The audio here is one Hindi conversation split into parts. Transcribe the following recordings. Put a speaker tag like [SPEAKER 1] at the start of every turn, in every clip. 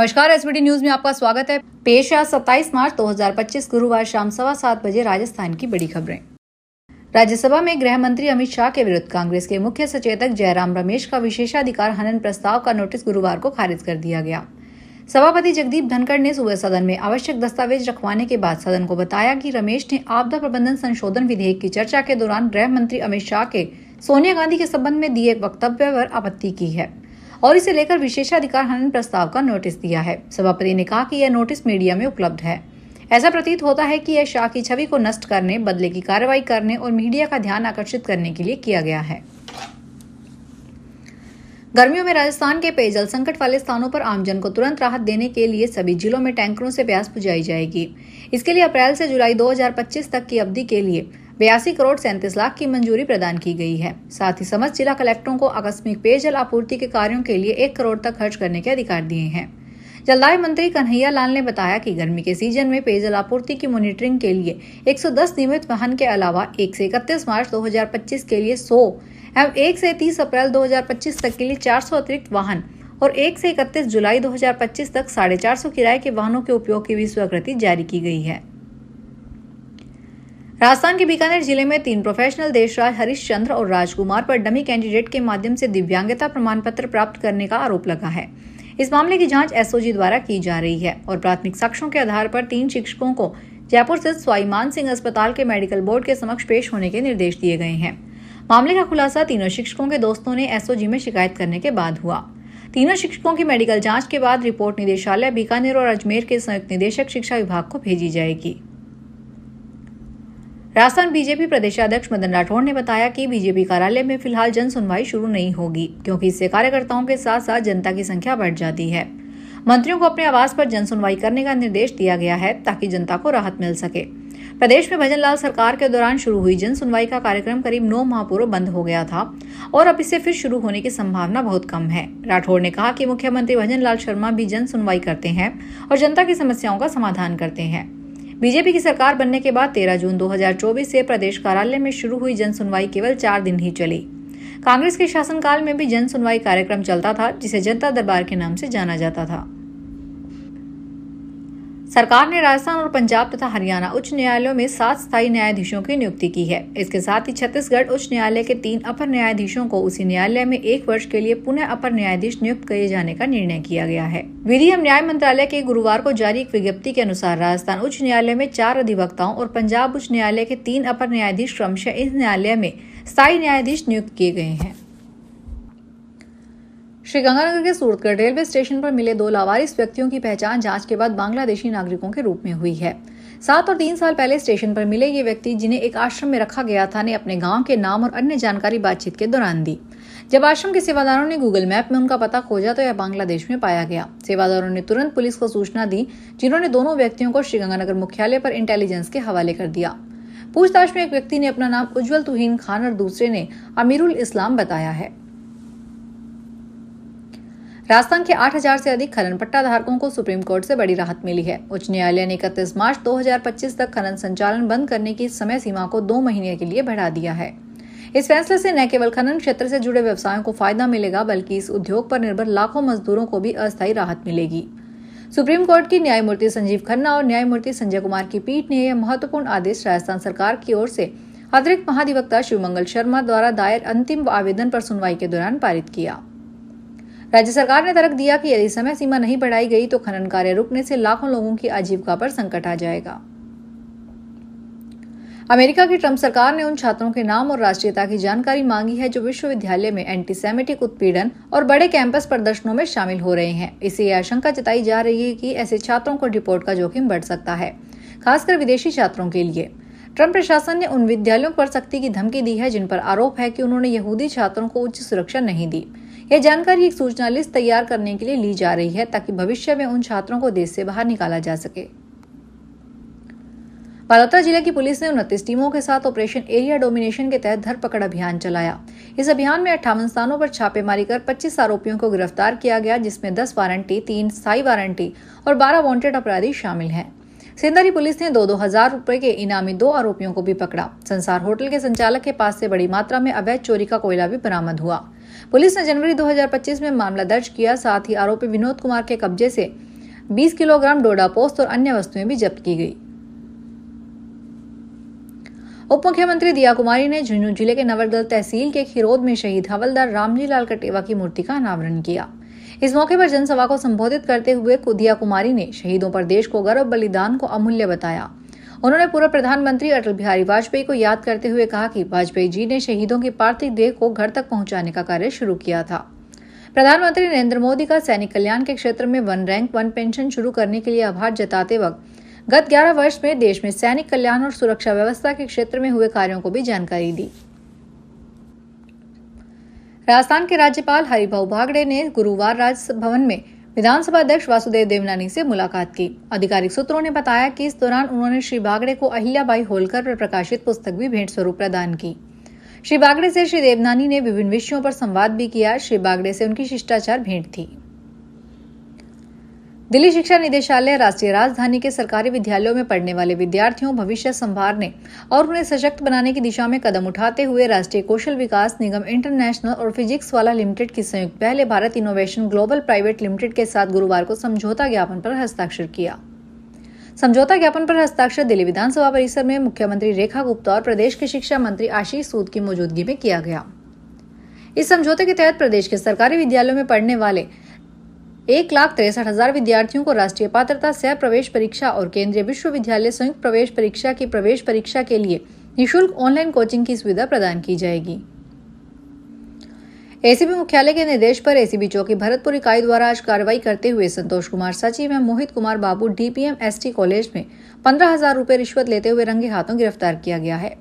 [SPEAKER 1] नमस्कार, एसबीटी न्यूज में आपका स्वागत है। पेश है 27 मार्च 2025 गुरुवार शाम 7:15 बजे राजस्थान की बड़ी खबरें। राज्यसभा में गृह मंत्री अमित शाह के विरुद्ध कांग्रेस के मुख्य सचेतक जयराम रमेश का विशेषाधिकार हनन प्रस्ताव का नोटिस गुरुवार को खारिज कर दिया गया। सभापति जगदीप धनखड़ ने सुबह सदन में आवश्यक दस्तावेज रखवाने के बाद सदन को बताया कि रमेश ने आपदा प्रबंधन संशोधन विधेयक की चर्चा के दौरान गृह मंत्री अमित शाह के सोनिया गांधी के संबंध में दिए वक्तव्य पर आपत्ति की है और इसे लेकर विशेषाधिकार हनन प्रस्ताव का नोटिस दिया है। सभापति ने कहा कि यह नोटिस मीडिया में उपलब्ध है। ऐसा प्रतीत होता है कि यह शाह की छवि को नष्ट करने, बदले की कार्रवाई करने और मीडिया का ध्यान आकर्षित करने के लिए किया गया है। गर्मियों में राजस्थान के पेयजल संकट वाले स्थानों पर आमजन को तुरंत राहत देने के लिए सभी जिलों में टैंकरों से प्यास बुझाई जाएगी। इसके लिए अप्रैल से जुलाई 2025 तक की अवधि के लिए 82 करोड़ 37 लाख की मंजूरी प्रदान की गई है। साथ ही समस्त जिला कलेक्टरों को आकस्मिक पेयजल आपूर्ति के कार्यों के लिए 1 करोड़ तक खर्च करने के अधिकार दिए हैं। जलदाय मंत्री कन्हैया लाल ने बताया कि गर्मी के सीजन में पेयजल आपूर्ति की मॉनिटरिंग के लिए 110 नियमित वाहन के अलावा 1 से 31 मार्च 2025 के लिए 100 एवं 1 से 30 अप्रैल 2025 तक के लिए 400 अतिरिक्त वाहन और 1 से 31 जुलाई 2025 तक 450 किराए के वाहनों के उपयोग की भी स्वीकृति जारी की गई है। राजस्थान के बीकानेर जिले में 3 प्रोफेशनल देशराज हरिश्चंद्र और राजकुमार पर डमी कैंडिडेट के माध्यम से दिव्यांगता प्रमाण पत्र प्राप्त करने का आरोप लगा है। इस मामले की जांच एसओजी द्वारा की जा रही है और प्राथमिक साक्ष्यों के आधार पर 3 शिक्षकों को जयपुर स्थित स्वाई मान सिंह अस्पताल के मेडिकल बोर्ड के समक्ष पेश होने के निर्देश दिए गए हैं। मामले का खुलासा तीनों शिक्षकों के दोस्तों ने एसओजी में शिकायत करने के बाद हुआ। तीनों शिक्षकों की मेडिकल जांच के बाद रिपोर्ट निदेशालय बीकानेर और अजमेर के संयुक्त निदेशक शिक्षा विभाग को भेजी जाएगी। राजस्थान बीजेपी प्रदेशाध्यक्ष मदन राठौड़ ने बताया कि बीजेपी कार्यालय में फिलहाल जन सुनवाई शुरू नहीं होगी, क्योंकि इससे कार्यकर्ताओं के साथ साथ जनता की संख्या बढ़ जाती है। मंत्रियों को अपने आवास पर जन सुनवाई करने का निर्देश दिया गया है ताकि जनता को राहत मिल सके। प्रदेश में भजन लाल सरकार के दौरान शुरू हुई जन सुनवाई का कार्यक्रम करीब 9 माह पूर्व बंद हो गया था और अब इसे फिर शुरू होने की संभावना बहुत कम है। राठौड़ ने कहा कि मुख्यमंत्री भजन लाल शर्मा भी जन सुनवाई करते हैं और जनता की समस्याओं का समाधान करते हैं। बीजेपी की सरकार बनने के बाद 13 जून 2024 से प्रदेश कार्यालय में शुरू हुई जन सुनवाई केवल 4 दिन ही चली। कांग्रेस के शासनकाल में भी जन सुनवाई कार्यक्रम चलता था, जिसे जनता दरबार के नाम से जाना जाता था। सरकार ने राजस्थान और पंजाब तथा हरियाणा उच्च न्यायालयों में 7 स्थायी न्यायाधीशों की नियुक्ति की है। इसके साथ ही छत्तीसगढ़ उच्च न्यायालय के 3 अपर न्यायाधीशों को उसी न्यायालय में 1 वर्ष के लिए पुनः अपर न्यायाधीश नियुक्त किए जाने का निर्णय किया गया है। विधि एवं न्याय मंत्रालय के गुरुवार को जारी एक विज्ञप्ति के अनुसार राजस्थान उच्च न्यायालय में 4 अधिवक्ताओं और पंजाब उच्च न्यायालय के 3 अपर न्यायाधीश क्रमशः इस न्यायालय में स्थायी न्यायाधीश नियुक्त किए गए हैं। श्रीगंगानगर के सूरतगढ़ रेलवे स्टेशन पर मिले 2 लावारिस व्यक्तियों की पहचान जांच के बाद बांग्लादेशी नागरिकों के रूप में हुई है। 7 और 3 साल पहले स्टेशन पर मिले ये व्यक्ति, जिन्हें एक आश्रम में रखा गया था, ने अपने गांव के नाम और अन्य जानकारी बातचीत के दौरान दी। जब आश्रम के सेवादारों ने गूगल मैप में उनका पता खोजा तो यह बांग्लादेश में पाया गया। सेवादारों ने तुरंत पुलिस को सूचना दी, जिन्होंने दोनों व्यक्तियों को श्रीगंगानगर मुख्यालय पर इंटेलिजेंस के हवाले कर दिया। पूछताछ में एक व्यक्ति ने अपना नाम उज्जवल तुहीन खान और दूसरे ने अमीरुल इस्लाम बताया है। राजस्थान के 8000 से अधिक खनन पट्टा धारकों को सुप्रीम कोर्ट से बड़ी राहत मिली है। उच्च न्यायालय ने 31 मार्च 2025 तक खनन संचालन बंद करने की समय सीमा को 2 महीने के लिए बढ़ा दिया है। इस फैसले से न केवल खनन क्षेत्र से जुड़े व्यवसायों को फायदा मिलेगा, बल्कि इस उद्योग पर निर्भर लाखों मजदूरों को भी अस्थायी राहत मिलेगी। सुप्रीम कोर्ट की न्यायमूर्ति संजीव खन्ना और न्यायमूर्ति संजय कुमार की पीठ ने यह महत्वपूर्ण आदेश राजस्थान सरकार की ओर से अतिरिक्त महाधिवक्ता शिवमंगल शर्मा द्वारा दायर अंतिम आवेदन पर सुनवाई के दौरान पारित किया। राज्य सरकार ने तर्क दिया कि यदि समय सीमा नहीं बढ़ाई गई तो खनन कार्य रुकने से लाखों लोगों की आजीविका पर संकट आ जाएगा। अमेरिका की ट्रंप सरकार ने उन छात्रों के नाम और राष्ट्रीयता की जानकारी मांगी है जो विश्वविद्यालय में एंटीसेमिटिक उत्पीड़न और बड़े कैंपस प्रदर्शनों में शामिल हो रहे हैं। इससे यह आशंका जताई जा रही है कि ऐसे छात्रों को डिपोर्ट का जोखिम बढ़ सकता है, खासकर विदेशी छात्रों के लिए। ट्रंप प्रशासन ने उन विद्यालयों पर सख्ती की धमकी दी है जिन पर आरोप है कि उन्होंने यहूदी छात्रों को उच्च सुरक्षा नहीं दी। यह जानकारी एक सूचना लिस्ट तैयार करने के लिए ली जा रही है ताकि भविष्य में उन छात्रों को देश से बाहर निकाला जा सके। बालोतरा जिले की पुलिस ने 29 टीमों के साथ ऑपरेशन एरिया डोमिनेशन के तहत धरपकड़ अभियान चलाया। इस अभियान में 58 स्थानों पर छापेमारी कर 25 आरोपियों को गिरफ्तार किया गया, जिसमें 10 वारंटी, 3 स्थायी वारंटी और 12 वांटेड अपराधी शामिल हैं। सिंदरी पुलिस ने 2-2 हजार रुपए के इनामी 2 आरोपियों को भी पकड़ा। संसार होटल के संचालक के पास से बड़ी मात्रा में अवैध चोरी का कोयला भी बरामद हुआ। पुलिस ने जनवरी 2025 में मामला दर्ज किया। साथ ही आरोपी विनोद कुमार के कब्जे से 20 किलोग्राम डोडा पोस्त और अन्य वस्तुएं भी जब्त की गई। उप मुख्यमंत्री दिया कुमारी ने झुंझुनू जिले के नवलगढ़ तहसील के खिरोद में शहीद हवलदार रामजी लाल कटेवा की मूर्ति का अनावरण किया। इस मौके पर जनसभा को संबोधित करते हुए दिया कुमारी ने शहीदों पर देश को गर्व बलिदान को अमूल्य बताया। उन्होंने पूर्व प्रधानमंत्री अटल बिहारी वाजपेयी को याद करते हुए कहा कि वाजपेयी जी ने शहीदों की पार्थिव देह को घर तक पहुंचाने का कार्य शुरू किया था। प्रधानमंत्री नरेंद्र मोदी का सैनिक कल्याण के क्षेत्र में 1 रैंक 1 पेंशन शुरू करने के लिए आभार जताते वक्त गत 11 वर्ष में देश में सैनिक कल्याण और सुरक्षा व्यवस्था के क्षेत्र में हुए कार्यों को भी जानकारी दी। राजस्थान के राज्यपाल हरिभाऊ बागड़े ने गुरुवार राजभवन में विधानसभा अध्यक्ष वासुदेव देवनानी से मुलाकात की। आधिकारिक सूत्रों ने बताया कि इस दौरान उन्होंने श्री बागड़े को अहिल्याबाई होलकर पर प्रकाशित पुस्तक भी भेंट स्वरूप प्रदान की। श्री बागड़े से श्री देवनानी ने विभिन्न विषयों पर संवाद भी किया। श्री बागड़े से उनकी शिष्टाचार भेंट थी। दिल्ली शिक्षा निदेशालय राष्ट्रीय राजधानी के सरकारी विद्यालयों में पढ़ने वाले विद्यार्थियों भविष्य संवारने और उन्हें सशक्त बनाने की दिशा में कदम उठाते हुए राष्ट्रीय कौशल विकास निगम इंटरनेशनल और फिजिक्स वाला लिमिटेड की संयुक्त पहले Bharat innovation global private limited के साथ गुरुवार को समझौता ज्ञापन पर हस्ताक्षर किया। समझौता ज्ञापन पर हस्ताक्षर दिल्ली विधानसभा परिसर में मुख्यमंत्री रेखा गुप्ता और प्रदेश के शिक्षा मंत्री आशीष सूद की मौजूदगी में किया गया। इस समझौते के तहत प्रदेश के सरकारी विद्यालयों में पढ़ने वाले 1,63,000 विद्यार्थियों को राष्ट्रीय पात्रता सह प्रवेश परीक्षा और केंद्रीय विश्वविद्यालय संयुक्त प्रवेश परीक्षा की प्रवेश परीक्षा के लिए निःशुल्क ऑनलाइन कोचिंग की सुविधा प्रदान की जाएगी। एसीबी मुख्यालय के निर्देश पर एसीबी चौकी भरतपुर इकाई द्वारा आज कार्रवाई करते हुए संतोष कुमार सचिव एवं मोहित कुमार बाबू डीपीएम एसटी कॉलेज में 15,000 रुपए रिश्वत लेते हुए रंगे हाथों गिरफ्तार किया गया है।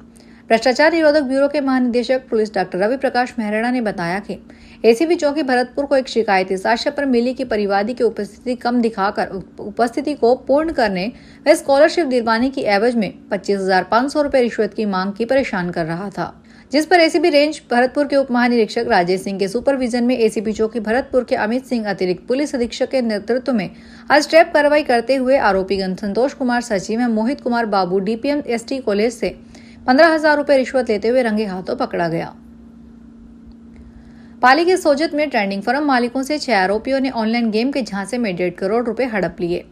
[SPEAKER 1] भ्रष्टाचार निरोधक ब्यूरो के महानिदेशक पुलिस डॉक्टर रवि प्रकाश मेहराणा ने बताया कि एसीबी चौकी भरतपुर को एक शिकायत इस आशय पर मिली कि परिवादी की उपस्थिति कम दिखाकर उपस्थिति को पूर्ण करने व स्कॉलरशिप दिलवाने की एवज में 25,500 रुपए रिश्वत की मांग की परेशान कर रहा था, जिस पर एसीबी रेंज भरतपुर के उप महानिरीक्षक राजेश सिंह के सुपरविजन में एसीबी चौकी भरतपुर के अमित सिंह अतिरिक्त पुलिस अधीक्षक के नेतृत्व में आज ट्रैप कार्रवाई करते हुए आरोपीगण संतोष कुमार सचिव एवं मोहित कुमार बाबू डीपीएम एसटी कॉलेज से 15,000 रुपए रिश्वत लेते हुए रंगे हाथों पकड़ा गया। पाली के सोजत में ट्रेंडिंग फर्म मालिकों से 6 आरोपियों ने ऑनलाइन गेम के झांसे में 1.5 करोड़ रुपए हड़प लिए।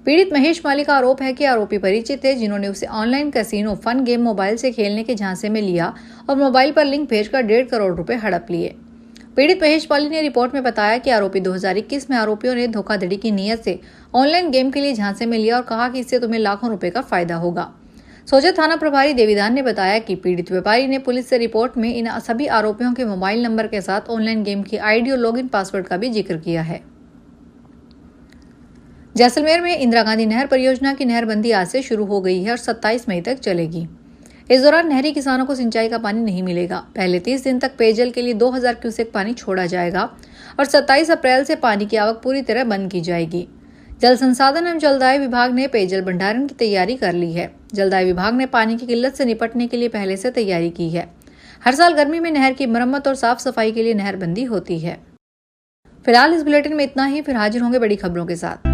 [SPEAKER 1] पीड़ित महेश माली का आरोप है कि आरोपी परिचित थे, जिन्होंने उसे online casino fun game mobile से खेलने के झांसे में लिया और मोबाइल पर लिंक भेजकर 1.5 करोड़ रुपए हड़प लिए। पीड़ित महेश माली ने रिपोर्ट में बताया कि आरोपी 2021 में आरोपियों ने धोखाधड़ी की नीयत से ऑनलाइन गेम के लिए झांसे में लिया और कहा कि इससे तुम्हें लाखों रुपए का फायदा होगा। सोजत थाना प्रभारी देवीदान ने बताया कि पीड़ित व्यापारी ने पुलिस से रिपोर्ट में इन सभी आरोपियों के मोबाइल नंबर के साथ ऑनलाइन गेम की आईडी और लॉगिन पासवर्ड का भी जिक्र किया है। जैसलमेर में इंदिरा गांधी नहर परियोजना की नहरबंदी आज से शुरू हो गई है और 27 मई तक चलेगी। इस दौरान नहरी किसानों को सिंचाई का पानी नहीं मिलेगा। पहले 30 दिन तक पेयजल के लिए 2000 क्यूसेक पानी छोड़ा जाएगा और 27 अप्रैल से पानी की आवक पूरी तरह बंद की जाएगी। जल संसाधन एवं जलदाय विभाग ने पेयजल भंडारण की तैयारी कर ली है। जलदाय विभाग ने पानी की किल्लत से निपटने के लिए पहले से तैयारी की है। हर साल गर्मी में नहर की मरम्मत और साफ सफाई के लिए नहरबंदी होती है। फिलहाल इस बुलेटिन में इतना ही, फिर हाजिर होंगे बड़ी खबरों के साथ।